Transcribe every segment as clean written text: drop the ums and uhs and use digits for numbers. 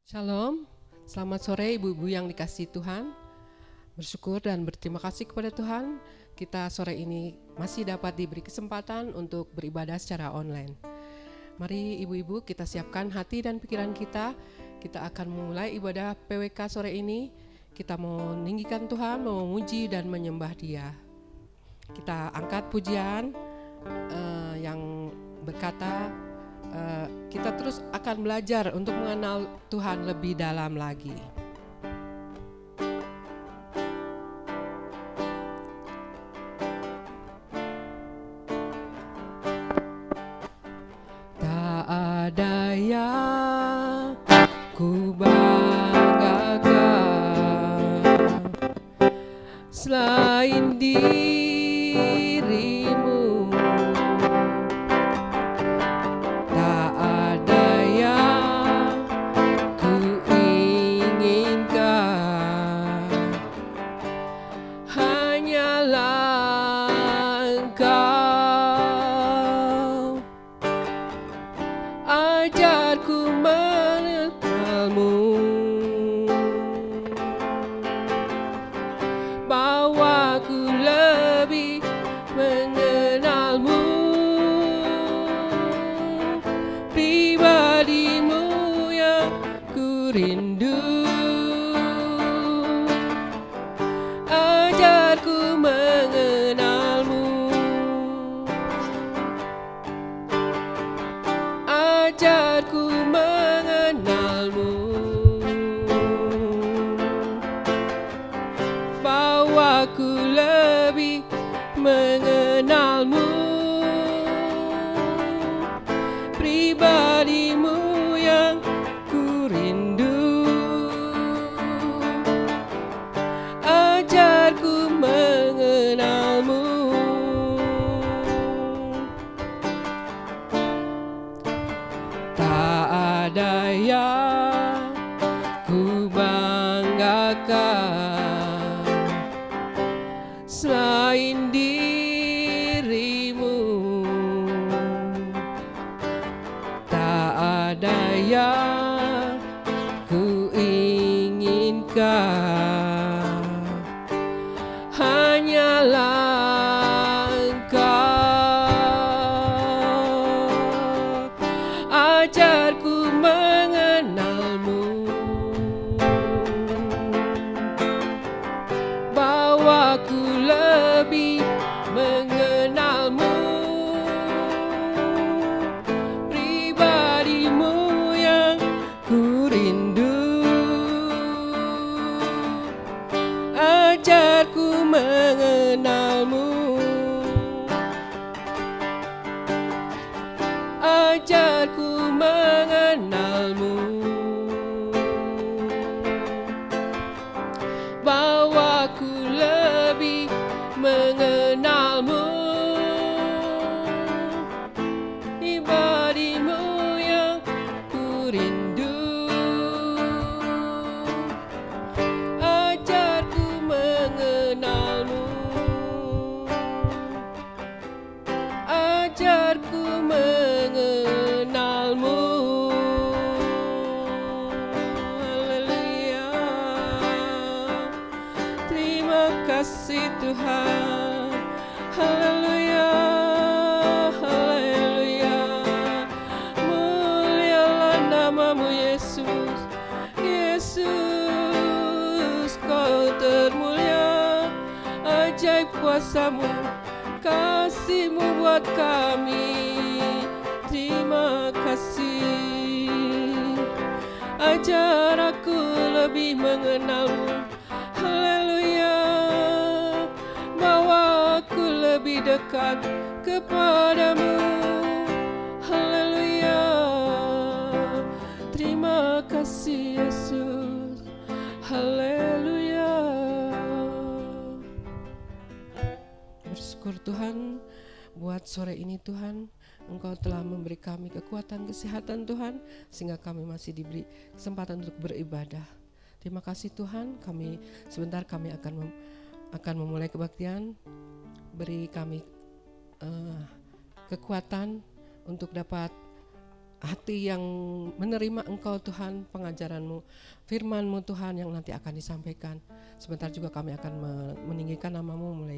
Shalom, selamat sore ibu-ibu yang dikasihi Tuhan. Bersyukur dan berterima kasih kepada Tuhan, kita sore ini masih dapat diberi kesempatan untuk beribadah secara online. Mari ibu-ibu kita siapkan hati dan pikiran kita akan memulai ibadah PWK sore ini. Kita mau meninggikan Tuhan, mau memuji dan menyembah Dia. Kita angkat pujian yang berkata, kita terus akan belajar untuk mengenal Tuhan lebih dalam lagi. Tak ada yang ku banggakan selain dirimu. Tak ada yang ku inginkan, hanyalah Engkau. Ajarku mengenalmu, bawaku lebih mengenalmu, pribadimu yang ku rindu. Ajarku mengenalmu, ajarku mengenalmu, bawaku lebih mengenalmu, pribadimu yang ku rindu. Ajarku mengenalmu, tak ada yang ku banggakan selain dirimu. Tak ada yang ku inginkan, hanyalah Engkau. Ajarku mengenalmu, bawaku lebih mengenalmu, pribadimu yang ku rindu. Ajarku mengenalmu, ajarku mengenalmu, bawaku lebih mengenalmu, pribadimu yang ku rindu. Ajarku mengenalmu, ajarku mengenalmu. Haleluya, terima kasih Tuhan. Haleluya, haleluya, mulialah namamu Yesus. Yesus, kau termulia, ajaib kuasamu, kasih-Mu buat kami. Terima kasih, ajar aku lebih mengenalmu. Haleluya, bawa aku lebih dekat kepadamu. Haleluya, terima kasih Yesus. Haleluya. Bersyukur Tuhan buat sore ini Tuhan, Engkau telah memberi kami kekuatan, kesehatan Tuhan, sehingga kami masih diberi kesempatan untuk beribadah. Terima kasih Tuhan, sebentar kami akan memulai kebaktian. Beri kami kekuatan untuk dapat hati yang menerima Engkau Tuhan, pengajaran-Mu, firman-Mu Tuhan yang nanti akan disampaikan. Sebentar juga kami akan meninggikan nama-Mu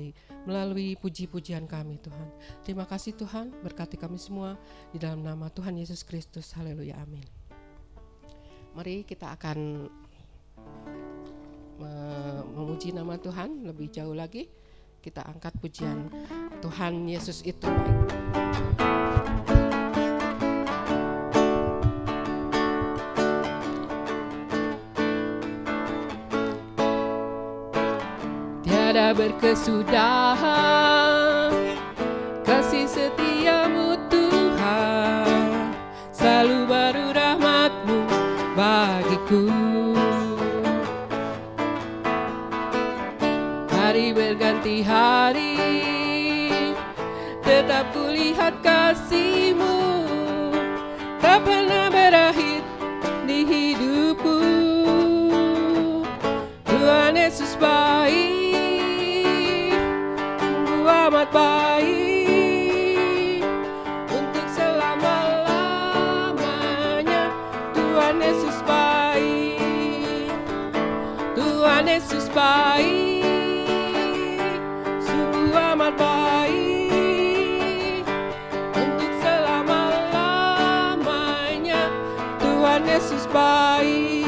melalui puji-pujian kami Tuhan. Terima kasih Tuhan, berkati kami semua di dalam nama Tuhan Yesus Kristus. Haleluya, amin. Mari kita akan memuji nama Tuhan lebih jauh lagi. Kita angkat pujian Tuhan Yesus itu baik. Tiada berkesudahan kasih setiamu Tuhan, selalu baru rahmat-Mu bagiku. Hari berganti hari, tetap kulihat kasih-Mu, tak pernah berakhir di hidupku. Tuhan Yesus baik, amat baik, untuk selama-lamanya. Tuhan Yesus baik, Tuhan Yesus baik, sungguh amat baik, untuk selama-lamanya. Tuhan Yesus baik,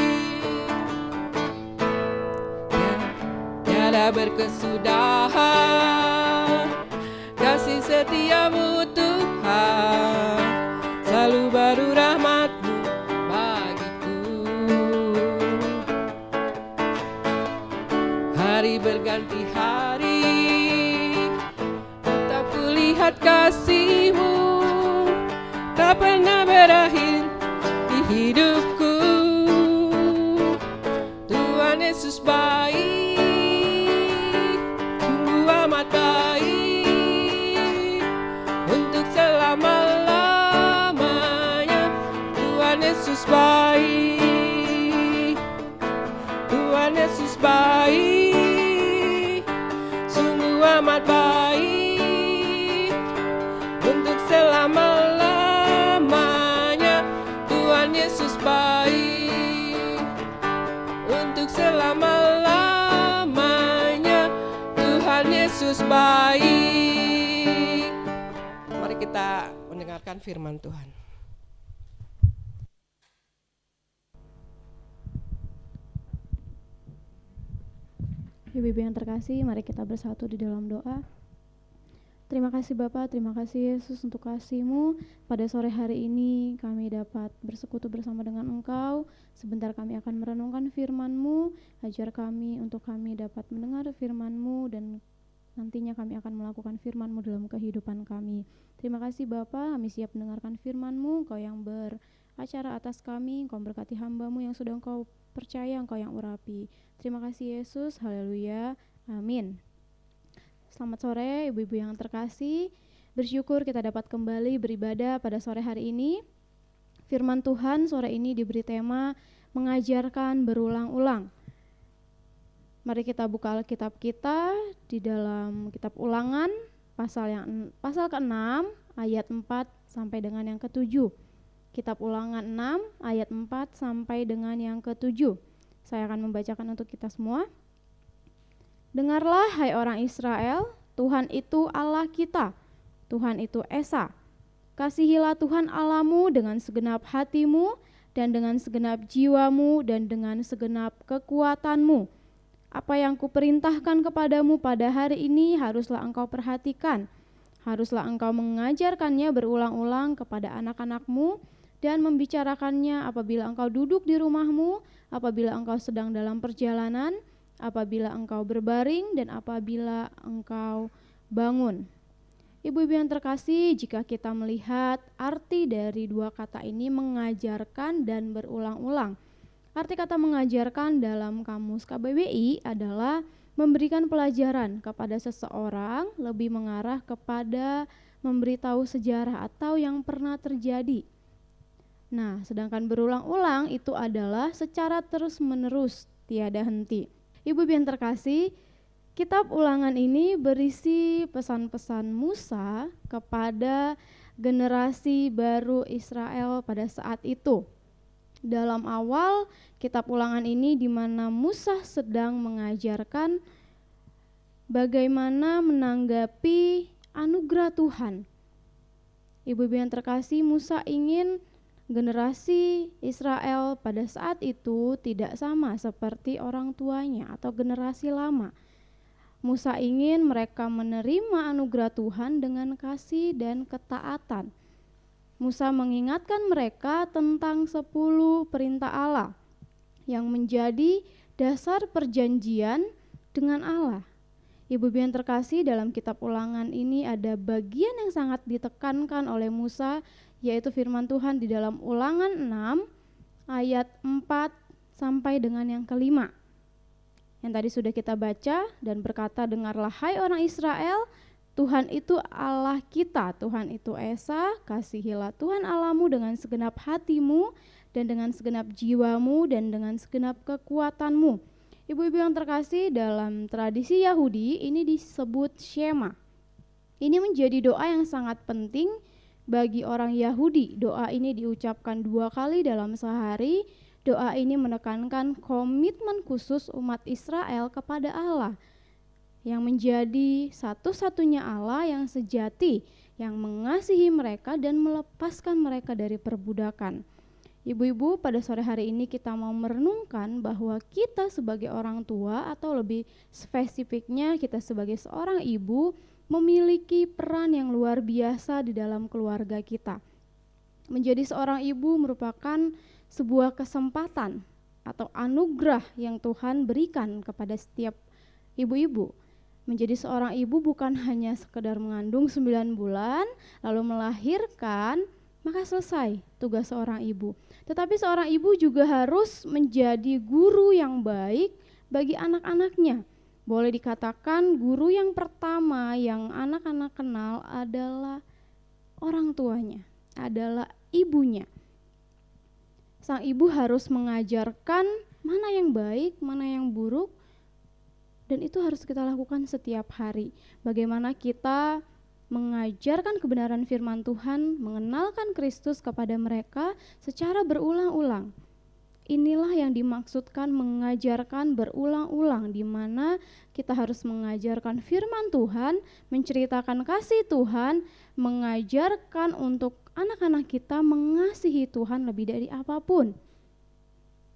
tiada berkesudahan kasih setiamu Tuhan, selalu baru rahmat-Mu bagiku. Hari berganti hari, tetap kulihat kasih-Mu, tak pernah berakhir di hidupku. Tuhan Yesus baik, sungguh amat baik, untuk selama-lamanya. Tuhan Yesus baik, Tuhan Yesus baik, sungguh amat baik, untuk selama-lamanya. Tuhan Yesus baik, untuk selama-lamanya. Tuhan Yesus baik. Mari kita mendengarkan firman Tuhan. Ibu-ibu yang terkasih, mari kita bersatu di dalam doa. Terima kasih Bapa, terima kasih Yesus untuk kasih-Mu. Pada sore hari ini kami dapat bersekutu bersama dengan Engkau. Sebentar kami akan merenungkan firman-Mu. Ajar kami untuk kami dapat mendengar firman-Mu dan nantinya kami akan melakukan firman-Mu dalam kehidupan kami. Terima kasih Bapa, kami siap mendengarkan firman-Mu. Engkau yang beracara atas kami, Engkau berkati hamba-Mu yang sudah Engkau percaya, Engkau yang urapi. Terima kasih Yesus, haleluya, amin. Selamat sore ibu-ibu yang terkasih. Bersyukur kita dapat kembali beribadah pada sore hari ini. Firman Tuhan sore ini diberi tema mengajarkan berulang-ulang. Mari kita buka Alkitab kita di dalam kitab Ulangan pasal ke-6 ayat 4 sampai dengan yang ke-7. Kitab Ulangan 6 ayat 4 sampai dengan yang ke-7. Saya akan membacakan untuk kita semua. Dengarlah hai orang Israel, Tuhan itu Allah kita, Tuhan itu Esa. Kasihilah Tuhan Allahmu dengan segenap hatimu dan dengan segenap jiwamu dan dengan segenap kekuatanmu. Apa yang kuperintahkan kepadamu pada hari ini haruslah engkau perhatikan. Haruslah engkau mengajarkannya berulang-ulang kepada anak-anakmu dan membicarakannya apabila engkau duduk di rumahmu, apabila engkau sedang dalam perjalanan, apabila engkau berbaring, dan apabila engkau bangun. Ibu-ibu yang terkasih, jika kita melihat arti dari dua kata ini mengajarkan dan berulang-ulang. Arti kata mengajarkan dalam kamus KBBI adalah memberikan pelajaran kepada seseorang, lebih mengarah kepada memberitahu sejarah atau yang pernah terjadi. Nah, sedangkan berulang-ulang itu adalah secara terus-menerus, tiada henti. Ibu-ibu yang terkasih, kitab Ulangan ini berisi pesan-pesan Musa kepada generasi baru Israel pada saat itu. Dalam awal kitab Ulangan ini di mana Musa sedang mengajarkan bagaimana menanggapi anugerah Tuhan. Ibu-ibu yang terkasih, Musa ingin generasi Israel pada saat itu tidak sama seperti orang tuanya atau generasi lama. Musa ingin mereka menerima anugerah Tuhan dengan kasih dan ketaatan. Musa mengingatkan mereka tentang 10 perintah Allah yang menjadi dasar perjanjian dengan Allah. Ibu-ibu yang terkasih, dalam kitab Ulangan ini ada bagian yang sangat ditekankan oleh Musa, yaitu firman Tuhan di dalam Ulangan 6 ayat 4 sampai dengan yang kelima. Yang tadi sudah kita baca, dan berkata, dengarlah hai orang Israel, Tuhan itu Allah kita, Tuhan itu Esa, kasihilah Tuhan Allahmu dengan segenap hatimu dan dengan segenap jiwamu dan dengan segenap kekuatanmu. Ibu-ibu yang terkasih, dalam tradisi Yahudi ini disebut Shema. Ini menjadi doa yang sangat penting bagi orang Yahudi. Doa ini diucapkan 2 kali dalam sehari. Doa ini menekankan komitmen khusus umat Israel kepada Allah, yang menjadi satu-satunya Allah yang sejati, yang mengasihi mereka dan melepaskan mereka dari perbudakan. Ibu-ibu, pada sore hari ini kita mau merenungkan bahwa kita sebagai orang tua, atau lebih spesifiknya kita sebagai seorang ibu, memiliki peran yang luar biasa di dalam keluarga kita. Menjadi seorang ibu merupakan sebuah kesempatan atau anugerah yang Tuhan berikan kepada setiap ibu-ibu. Menjadi seorang ibu bukan hanya sekedar mengandung 9 bulan lalu melahirkan, maka selesai tugas seorang ibu. Tetapi seorang ibu juga harus menjadi guru yang baik bagi anak-anaknya. Boleh dikatakan guru yang pertama yang anak-anak kenal adalah orang tuanya, adalah ibunya. Sang ibu harus mengajarkan mana yang baik, mana yang buruk, dan itu harus kita lakukan setiap hari. Bagaimana kita mengajarkan kebenaran firman Tuhan, mengenalkan Kristus kepada mereka secara berulang-ulang. Inilah yang dimaksudkan mengajarkan berulang-ulang, di mana kita harus mengajarkan firman Tuhan, menceritakan kasih Tuhan, mengajarkan untuk anak-anak kita mengasihi Tuhan lebih dari apapun.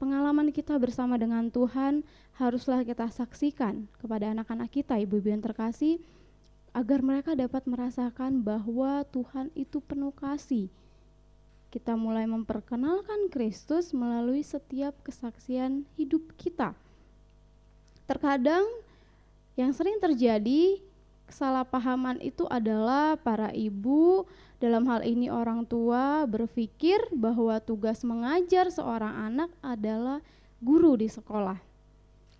Pengalaman kita bersama dengan Tuhan haruslah kita saksikan kepada anak-anak kita, ibu-ibu yang terkasih, agar mereka dapat merasakan bahwa Tuhan itu penuh kasih. Kita mulai memperkenalkan Kristus melalui setiap kesaksian hidup kita. Terkadang yang sering terjadi kesalahpahaman itu adalah para ibu, dalam hal ini orang tua, berpikir bahwa tugas mengajar seorang anak adalah guru di sekolah.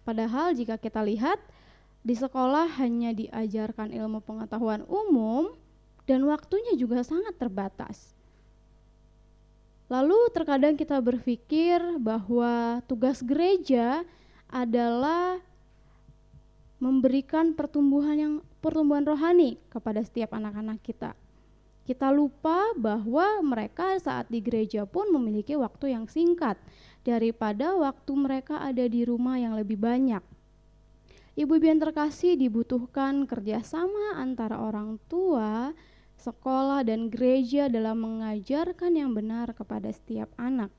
Padahal jika kita lihat, di sekolah hanya diajarkan ilmu pengetahuan umum dan waktunya juga sangat terbatas. Lalu terkadang kita berpikir bahwa tugas gereja adalah memberikan pertumbuhan rohani kepada setiap anak-anak kita. Kita lupa bahwa mereka saat di gereja pun memiliki waktu yang singkat daripada waktu mereka ada di rumah yang lebih banyak. Ibu-ibu yang terkasih, dibutuhkan kerjasama antara orang tua, sekolah, dan gereja dalam mengajarkan yang benar kepada setiap anak.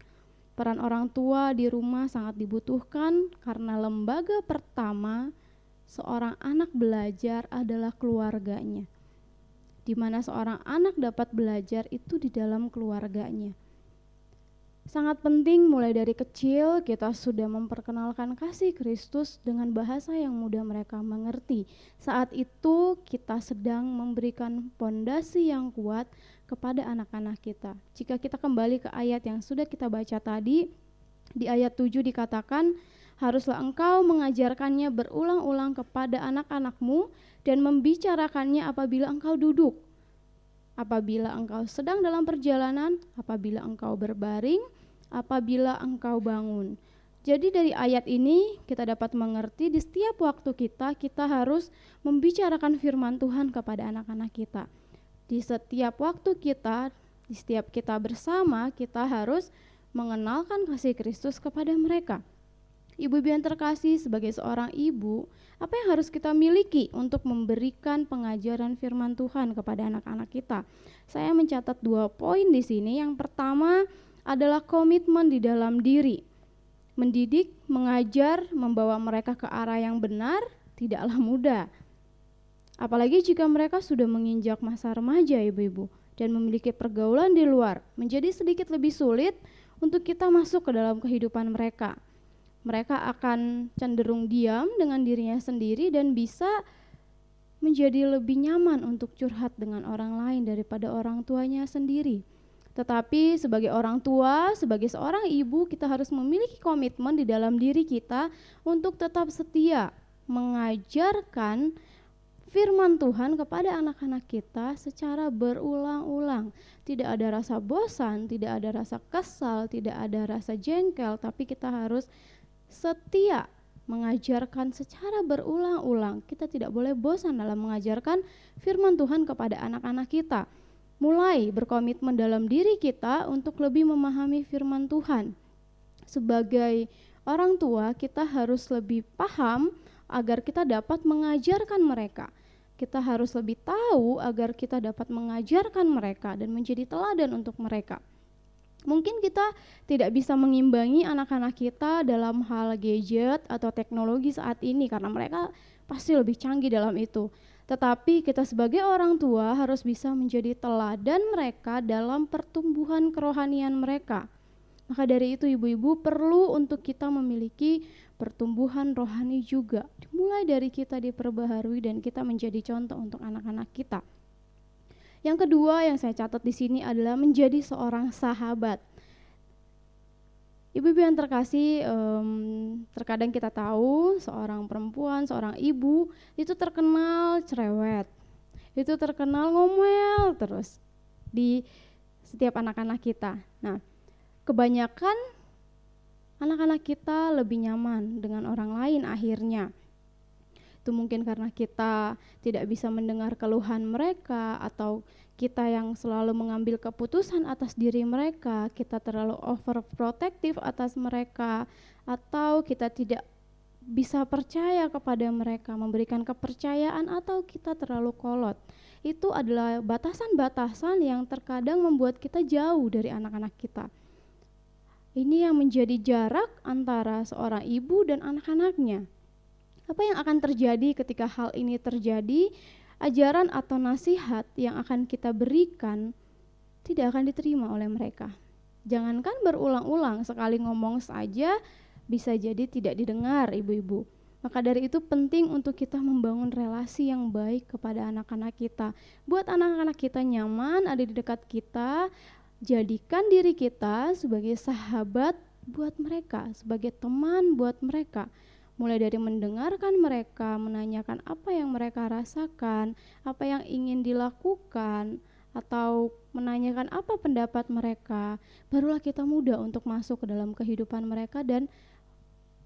Peran orang tua di rumah sangat dibutuhkan karena lembaga pertama seorang anak belajar adalah keluarganya. Di mana seorang anak dapat belajar itu di dalam keluarganya. Sangat penting mulai dari kecil kita sudah memperkenalkan kasih Kristus dengan bahasa yang mudah mereka mengerti. Saat itu kita sedang memberikan pondasi yang kuat kepada anak-anak kita. Jika kita kembali ke ayat yang sudah kita baca tadi, di ayat 7 dikatakan, haruslah engkau mengajarkannya berulang-ulang kepada anak-anakmu dan membicarakannya apabila engkau duduk, apabila engkau sedang dalam perjalanan, apabila engkau berbaring, apabila engkau bangun. Jadi dari ayat ini kita dapat mengerti di setiap waktu kita harus membicarakan firman Tuhan kepada anak-anak kita. Di setiap waktu kita, di setiap kita bersama, kita harus mengenalkan kasih Kristus kepada mereka. Ibu-ibu yang terkasih, sebagai seorang ibu, apa yang harus kita miliki untuk memberikan pengajaran firman Tuhan kepada anak-anak kita? Saya mencatat 2 poin di sini. Yang pertama adalah komitmen di dalam diri. Mendidik, mengajar, membawa mereka ke arah yang benar tidaklah mudah. Apalagi jika mereka sudah menginjak masa remaja, ibu-ibu, dan memiliki pergaulan di luar, menjadi sedikit lebih sulit untuk kita masuk ke dalam kehidupan mereka. Mereka akan cenderung diam dengan dirinya sendiri dan bisa menjadi lebih nyaman untuk curhat dengan orang lain daripada orang tuanya sendiri. Tetapi sebagai orang tua, sebagai seorang ibu, kita harus memiliki komitmen di dalam diri kita untuk tetap setia mengajarkan firman Tuhan kepada anak-anak kita secara berulang-ulang. Tidak ada rasa bosan, tidak ada rasa kesal, tidak ada rasa jengkel, tapi kita harus setia mengajarkan secara berulang-ulang. Kita tidak boleh bosan dalam mengajarkan firman Tuhan kepada anak-anak kita. Mulai berkomitmen dalam diri kita untuk lebih memahami firman Tuhan. Sebagai orang tua, kita harus lebih paham agar kita dapat mengajarkan mereka. Kita harus lebih tahu agar kita dapat mengajarkan mereka dan menjadi teladan untuk mereka. Mungkin kita tidak bisa mengimbangi anak-anak kita dalam hal gadget atau teknologi saat ini karena mereka pasti lebih canggih dalam itu. Tetapi kita sebagai orang tua harus bisa menjadi teladan mereka dalam pertumbuhan kerohanian mereka. Maka dari itu ibu-ibu perlu untuk kita memiliki pertumbuhan rohani juga. Mulai dari kita diperbaharui dan kita menjadi contoh untuk anak-anak kita. Yang kedua yang saya catat di sini adalah menjadi seorang sahabat. Ibu-ibu yang terkasih, terkadang kita tahu seorang perempuan, seorang ibu itu terkenal cerewet, itu terkenal ngomel terus di setiap anak-anak kita. Nah, kebanyakan anak-anak kita lebih nyaman dengan orang lain akhirnya. Itu mungkin karena kita tidak bisa mendengar keluhan mereka, atau kita yang selalu mengambil keputusan atas diri mereka, kita terlalu overprotective atas mereka, atau kita tidak bisa percaya kepada mereka, memberikan kepercayaan, atau kita terlalu kolot. Itu adalah batasan-batasan yang terkadang membuat kita jauh dari anak-anak kita. Ini yang menjadi jarak antara seorang ibu dan anak-anaknya. Apa yang akan terjadi ketika hal ini terjadi? Ajaran atau nasihat yang akan kita berikan tidak akan diterima oleh mereka. Jangankan berulang-ulang, sekali ngomong saja bisa jadi tidak didengar, ibu-ibu. Maka dari itu penting untuk kita membangun relasi yang baik kepada anak-anak kita. Buat anak-anak kita nyaman ada di dekat kita, jadikan diri kita sebagai sahabat buat mereka, sebagai teman buat mereka. Mulai dari mendengarkan mereka, menanyakan apa yang mereka rasakan, apa yang ingin dilakukan, atau menanyakan apa pendapat mereka, barulah kita mudah untuk masuk ke dalam kehidupan mereka dan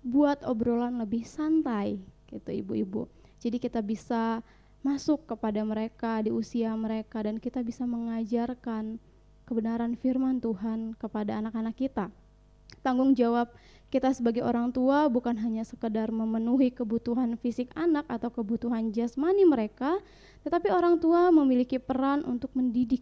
buat obrolan lebih santai gitu ibu-ibu. Jadi kita bisa masuk kepada mereka di usia mereka dan kita bisa mengajarkan kebenaran firman Tuhan kepada anak-anak kita. Tanggung jawab kita sebagai orang tua bukan hanya sekedar memenuhi kebutuhan fisik anak atau kebutuhan jasmani mereka, tetapi orang tua memiliki peran untuk mendidik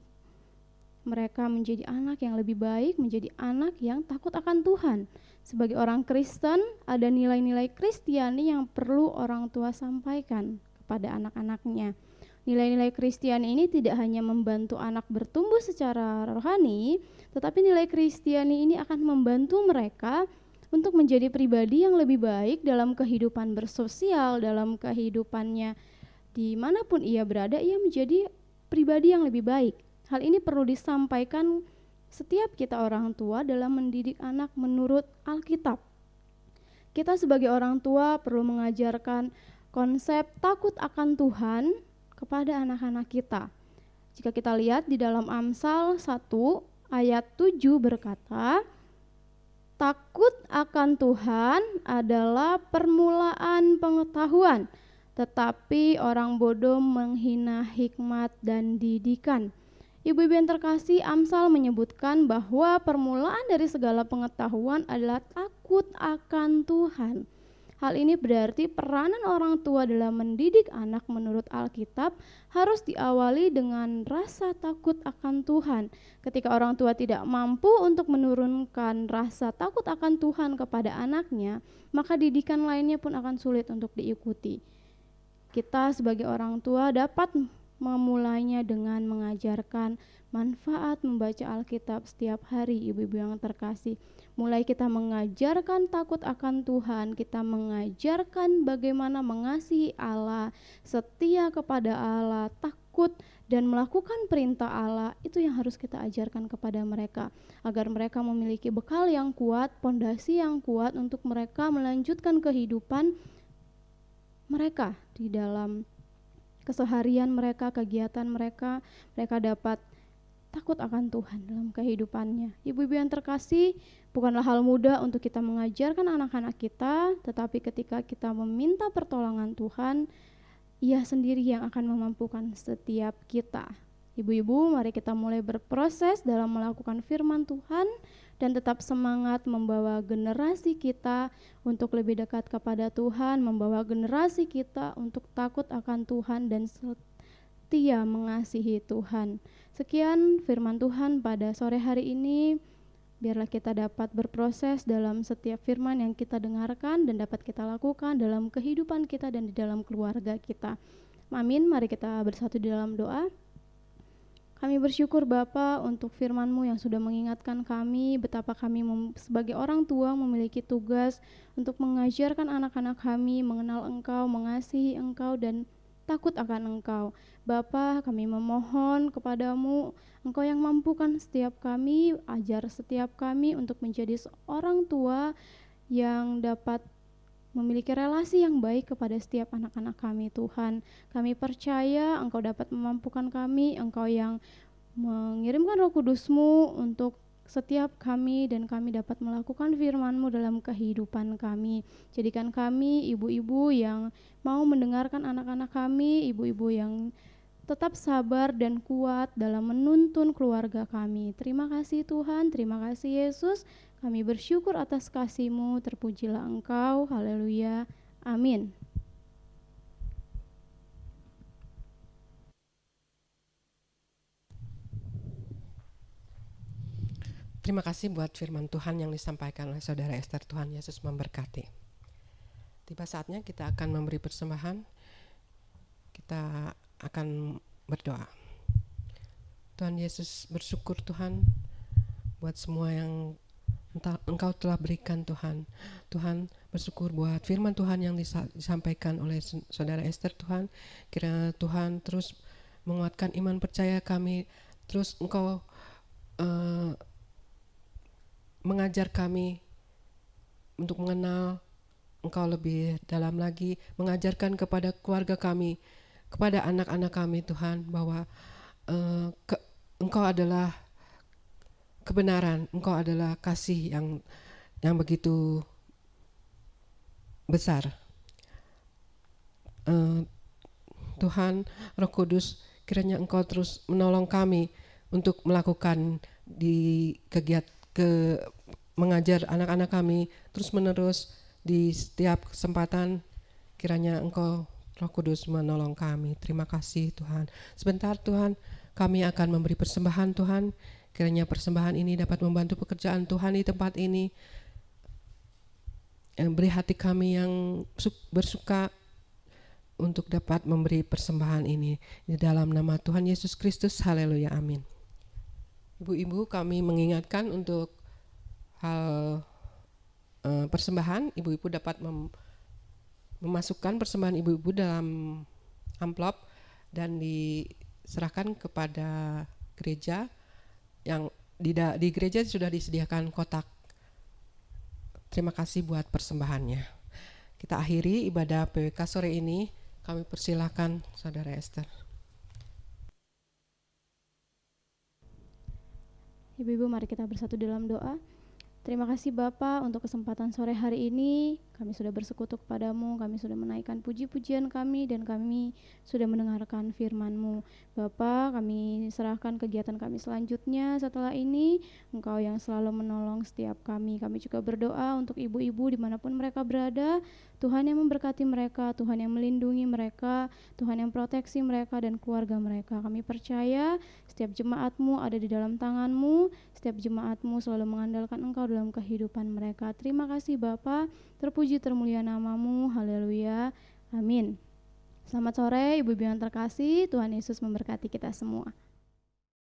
mereka menjadi anak yang lebih baik, menjadi anak yang takut akan Tuhan. Sebagai orang Kristen, ada nilai-nilai Kristiani yang perlu orang tua sampaikan kepada anak-anaknya. Nilai-nilai Kristiani ini tidak hanya membantu anak bertumbuh secara rohani, tetapi nilai Kristiani ini akan membantu mereka untuk menjadi pribadi yang lebih baik dalam kehidupan bersosial, dalam kehidupannya dimanapun ia berada, ia menjadi pribadi yang lebih baik. Hal ini perlu disampaikan setiap kita orang tua dalam mendidik anak menurut Alkitab. Kita sebagai orang tua perlu mengajarkan konsep takut akan Tuhan kepada anak-anak kita. Jika kita lihat di dalam Amsal 1 ayat 7 berkata, takut akan Tuhan adalah permulaan pengetahuan, tetapi orang bodoh menghina hikmat dan didikan. Ibu-ibu yang terkasih, Amsal menyebutkan bahwa permulaan dari segala pengetahuan adalah takut akan Tuhan. Hal ini berarti peranan orang tua dalam mendidik anak menurut Alkitab harus diawali dengan rasa takut akan Tuhan. Ketika orang tua tidak mampu untuk menurunkan rasa takut akan Tuhan kepada anaknya, maka didikan lainnya pun akan sulit untuk diikuti. Kita sebagai orang tua dapat memulainya dengan mengajarkan manfaat membaca Alkitab setiap hari, ibu-ibu yang terkasih. Mulai kita mengajarkan takut akan Tuhan, kita mengajarkan bagaimana mengasihi Allah, setia kepada Allah, takut dan melakukan perintah Allah. Itu yang harus kita ajarkan kepada mereka, agar mereka memiliki bekal yang kuat, pondasi yang kuat untuk mereka melanjutkan kehidupan mereka di dalam keseharian mereka, kegiatan mereka. Mereka dapat takut akan Tuhan dalam kehidupannya. Ibu-ibu yang terkasih, bukanlah hal mudah untuk kita mengajarkan anak-anak kita, tetapi ketika kita meminta pertolongan Tuhan, Ia sendiri yang akan memampukan setiap kita. Ibu-ibu, mari kita mulai berproses dalam melakukan firman Tuhan dan tetap semangat membawa generasi kita untuk lebih dekat kepada Tuhan, membawa generasi kita untuk takut akan Tuhan dan setia mengasihi Tuhan. Sekian firman Tuhan pada sore hari ini. Biarlah kita dapat berproses dalam setiap firman yang kita dengarkan dan dapat kita lakukan dalam kehidupan kita dan di dalam keluarga kita. Amin. Mari kita bersatu di dalam doa. Kami bersyukur Bapa untuk firman-Mu yang sudah mengingatkan kami betapa kami sebagai orang tua memiliki tugas untuk mengajarkan anak-anak kami mengenal Engkau, mengasihi Engkau dan takut akan Engkau. Bapa, kami memohon kepadamu, Engkau yang mampukan setiap kami, ajar setiap kami untuk menjadi seorang tua yang dapat memiliki relasi yang baik kepada setiap anak-anak kami. Tuhan, kami percaya Engkau dapat memampukan kami, Engkau yang mengirimkan Roh Kudus-Mu untuk setiap kami dan kami dapat melakukan firman-Mu dalam kehidupan kami. Jadikan kami ibu-ibu yang mau mendengarkan anak-anak kami, ibu-ibu yang tetap sabar dan kuat dalam menuntun keluarga kami. Terima kasih Tuhan, terima kasih Yesus. Kami bersyukur atas kasih-Mu, terpujilah Engkau. Haleluya. Amin. Terima kasih buat firman Tuhan yang disampaikan oleh Saudara Esther. Tuhan Yesus memberkati. Tiba saatnya kita akan memberi persembahan. Kita akan berdoa. Tuhan Yesus, bersyukur Tuhan buat semua yang Engkau telah berikan Tuhan. Tuhan, bersyukur buat firman Tuhan yang disampaikan oleh Saudara Esther Tuhan. Kiranya Tuhan terus menguatkan iman percaya kami. Terus Engkau mengajar kami untuk mengenal Engkau lebih dalam lagi, mengajarkan kepada keluarga kami, kepada anak-anak kami Tuhan, bahwa Engkau adalah kebenaran, Engkau adalah kasih yang begitu besar. Tuhan, Roh Kudus, kiranya Engkau terus menolong kami untuk melakukan di mengajar anak-anak kami terus menerus di setiap kesempatan. Kiranya Engkau Roh Kudus menolong kami. Terima kasih Tuhan. Sebentar Tuhan, kami akan memberi persembahan Tuhan. Kiranya persembahan ini dapat membantu pekerjaan Tuhan di tempat ini. Beri hati kami yang bersuka untuk dapat memberi persembahan ini di dalam nama Tuhan Yesus Kristus. Haleluya, amin. Ibu-ibu, kami mengingatkan untuk hal persembahan. Ibu-ibu dapat memasukkan persembahan ibu-ibu dalam amplop dan diserahkan kepada gereja. Yang di gereja sudah disediakan kotak. Terima kasih buat persembahannya. Kita akhiri ibadah PWK sore ini. Kami persilakan Saudara Esther. Ibu-ibu, mari kita bersatu dalam doa. Terima kasih Bapa untuk kesempatan sore hari ini. Kami sudah bersekutu kepadamu, kami sudah menaikkan puji-pujian kami, dan kami sudah mendengarkan firman-Mu. Bapa, kami serahkan kegiatan kami selanjutnya setelah ini. Engkau yang selalu menolong setiap kami. Kami juga berdoa untuk ibu-ibu dimanapun mereka berada. Tuhan yang memberkati mereka, Tuhan yang melindungi mereka, Tuhan yang proteksi mereka dan keluarga mereka. Kami percaya setiap jemaat-Mu ada di dalam tangan-Mu, setiap jemaat-Mu selalu mengandalkan Engkau dalam kehidupan mereka. Terima kasih Bapa, terpuji termulia nama-Mu, haleluya, amin. Selamat sore ibu-ibu yang terkasih, Tuhan Yesus memberkati kita semua.